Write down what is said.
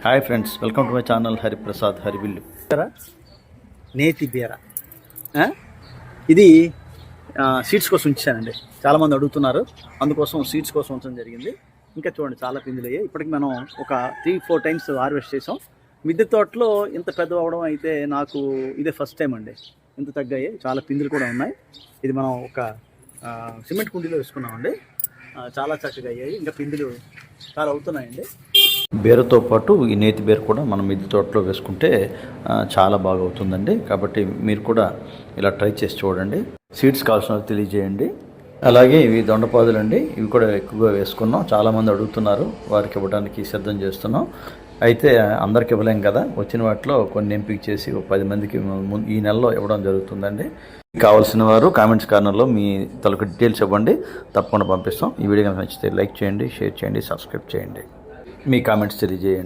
Hi friends, welcome to my channel Hariprasad హరివిల్లు. నేతి బీర ఇది సీడ్స్ కోసం ఉంచానండి. చాలామంది అడుగుతున్నారు, అందుకోసం సీడ్స్ కోసం ఉంచడం జరిగింది. ఇంకా చూడండి, చాలా పిందులు అయ్యాయి. ఇప్పటికి మనం ఒక 3-4 టైమ్స్ హార్వెస్ట్ చేసాం. మిద్దె తోటలో ఇంత పెద్ద అవడం అయితే నాకు ఇదే ఫస్ట్ టైం అండి. ఇంత తగ్గాయి, చాలా పిందులు కూడా ఉన్నాయి. ఇది మనం ఒక సిమెంట్ కుండీలో వేసుకున్నామండి. చాలా చక్కగా అయ్యాయి. ఇంకా పిందులు చాలా అవుతున్నాయండి. బీరతో పాటు ఈ నేతి బీర కూడా మనం మిద్దె తోటలో వేసుకుంటే చాలా బాగా అవుతుందండి. కాబట్టి మీరు కూడా ఇలా ట్రై చేసి చూడండి. సీడ్స్ కావాల్సిన తెలియజేయండి. అలాగే ఇవి దొండపాదులు అండి, ఇవి కూడా ఎక్కువగా వేసుకున్నాం. చాలామంది అడుగుతున్నారు, వారికి ఇవ్వడానికి సిద్ధం చేస్తున్నాం. అయితే అందరికి ఇవ్వలేం కదా, వచ్చిన వాటిలో కొన్ని ఎంపిక చేసి 10 మందికి ఈ నెలలో ఇవ్వడం జరుగుతుందండి. కావాల్సిన వారు కామెంట్స్ కార్నర్లో మీ తలకు డీటెయిల్స్ ఇవ్వండి, తప్పకుండా పంపిస్తాం. ఈ వీడియో కనుక నచ్చితే లైక్ చేయండి, షేర్ చేయండి, సబ్స్క్రైబ్ చేయండి, మీ కామెంట్స్ తెలియజేయండి.